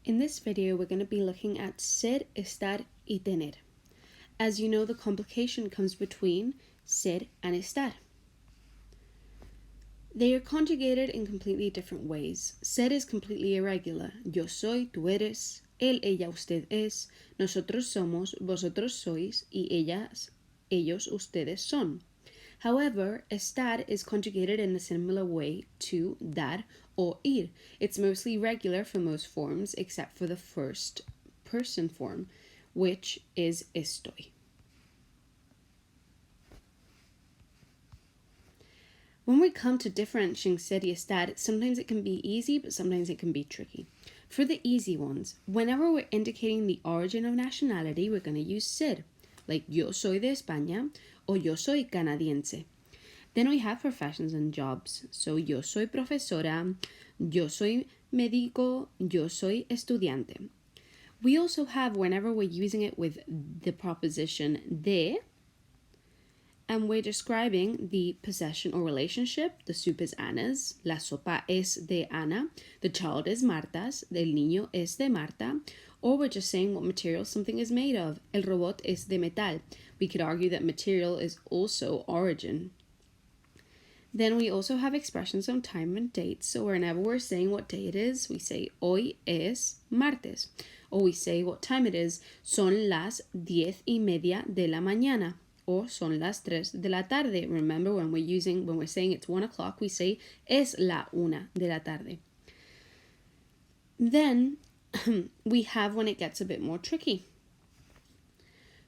In this video, we're going to be looking at ser, estar y tener. As you know, the complication comes between ser and estar. They are conjugated in completely different ways. Ser is completely irregular. Yo soy, tú eres, él, ella, usted es, nosotros somos, vosotros sois, y ellas, ellos, ustedes son. However, estar is conjugated in a similar way to dar or ir. It's mostly regular for most forms except for the first person form, which is estoy. When we come to differentiating ser y estar, sometimes it can be easy, but sometimes it can be tricky. For the easy ones, whenever we're indicating the origin of nationality, we're going to use ser, like yo soy de España or yo soy canadiense. Then we have professions and jobs. So yo soy profesora, yo soy médico, yo soy estudiante. We also have, whenever we're using it with the preposition de, and we're describing the possession or relationship. The soup is Anna's, la sopa es de Ana, the child is Marta's, el niño es de Marta, or we're just saying what material something is made of. El robot es de metal. We could argue that material is also origin. Then we also have expressions on time and dates. So whenever we're saying what day it is, we say hoy es martes. Or we say what time it is, son las 10:30 de la mañana. Or son las 3 de la tarde. Remember, when we're saying it's 1 o'clock, we say es la 1 de la tarde. Then we have when it gets a bit more tricky.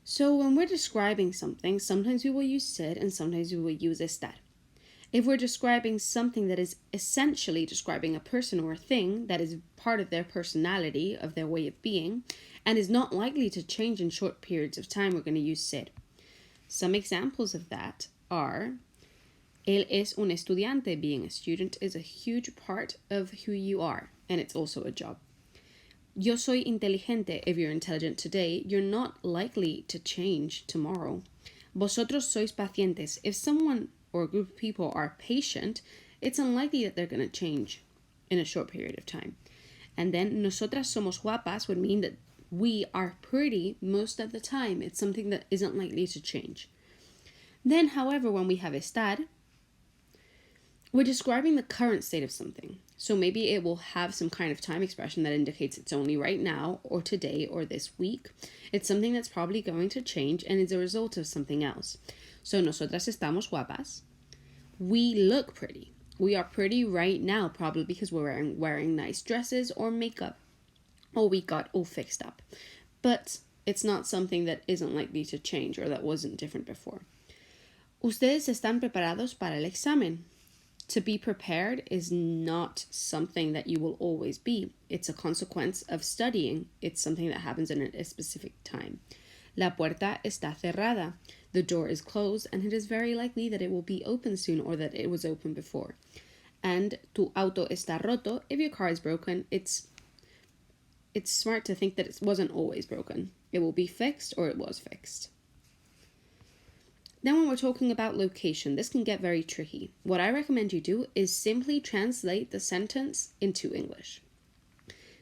So when we're describing something, sometimes we will use ser and sometimes we will use estar. If we're describing something that is essentially describing a person or a thing that is part of their personality, of their way of being, and is not likely to change in short periods of time, we're going to use ser. Some examples of that are, él es un estudiante. Being a student is a huge part of who you are, and it's also a job. Yo soy inteligente. If you're intelligent today, you're not likely to change tomorrow. Vosotros sois pacientes. If someone or a group of people are patient, it's unlikely that they're going to change in a short period of time. And then nosotras somos guapas would mean that we are pretty most of the time. It's something that isn't likely to change. Then, however, when we have estar, we're describing the current state of something. So maybe it will have some kind of time expression that indicates it's only right now or today or this week. It's something that's probably going to change and is a result of something else. So nosotras estamos guapas. We look pretty. We are pretty right now, probably because we're wearing nice dresses or makeup. Or we got all fixed up. But it's not something that isn't likely to change or that wasn't different before. Ustedes están preparados para el examen. To be prepared is not something that you will always be. It's a consequence of studying. It's something that happens in a specific time. La puerta está cerrada. The door is closed and it is very likely that it will be open soon or that it was open before. And tu auto está roto. If your car is broken, it's smart to think that it wasn't always broken. It will be fixed or it was fixed. Then when we're talking about location, this can get very tricky. What I recommend you do is simply translate the sentence into English.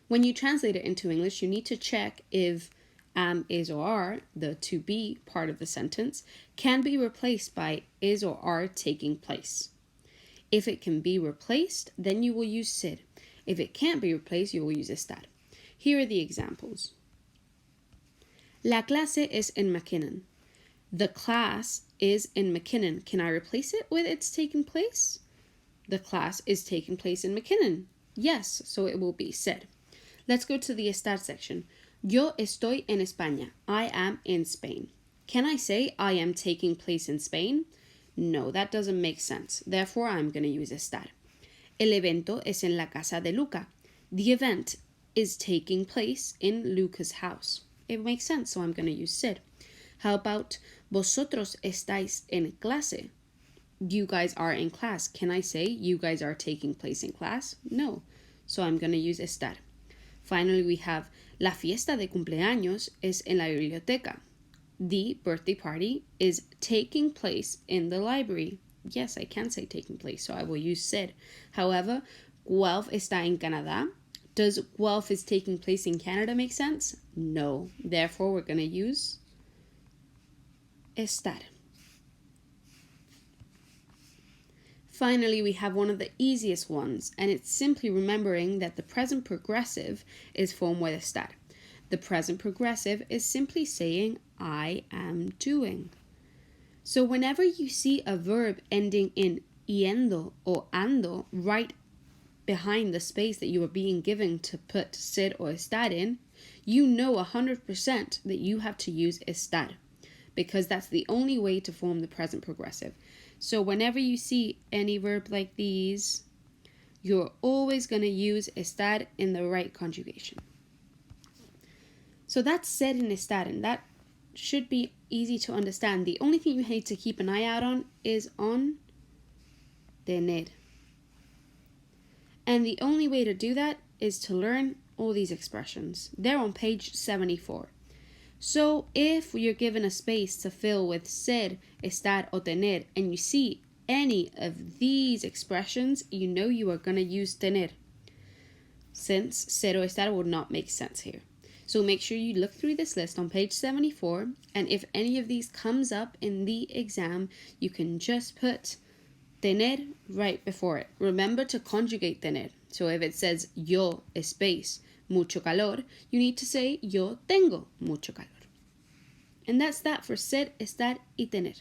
When you translate it into English, you need to check if am, is, or are, the to be part of the sentence, can be replaced by is or are taking place. If it can be replaced, then you will use ser. If it can't be replaced, you will use estar. Here are the examples. La clase es en McKinnon. The class is in McKinnon. Can I replace it with it's taking place? The class is taking place in McKinnon. Yes, so it will be ser. Let's go to the estar section. Yo estoy en España. I am in Spain. Can I say I am taking place in Spain? No, that doesn't make sense. Therefore, I'm going to use estar. El evento es en la casa de Luca. The event is taking place in Luca's house. It makes sense, so I'm going to use ser. How about vosotros estáis en clase? You guys are in class. Can I say you guys are taking place in class? No, so I'm going to use estar. Finally, we have la fiesta de cumpleaños es en la biblioteca. The birthday party is taking place in the library. Yes, I can say taking place, so I will use ser. However, Guelph está en Canadá. Does Guelph is taking place in Canada make sense? No. Therefore, we're going to use estar. Finally, we have one of the easiest ones, and it's simply remembering that the present progressive is formed with estar. The present progressive is simply saying, I am doing. So whenever you see a verb ending in yendo or ando right behind the space that you are being given to put ser or estar in, you know 100% that you have to use estar, because that's the only way to form the present progressive. So whenever you see any verb like these, you're always going to use estar in the right conjugation. So that's ser and estar, and that should be easy to understand. The only thing you need to keep an eye out on is on tener. And the only way to do that is to learn all these expressions. They're on page 74. So if you're given a space to fill with ser, estar, or tener, and you see any of these expressions, you know you are going to use tener, since ser or estar would not make sense here. So make sure you look through this list on page 74, and if any of these comes up in the exam, you can just put tener right before it. Remember to conjugate tener. So if it says yo space mucho calor, you need to say yo tengo mucho calor. And that's that for ser, estar, y tener.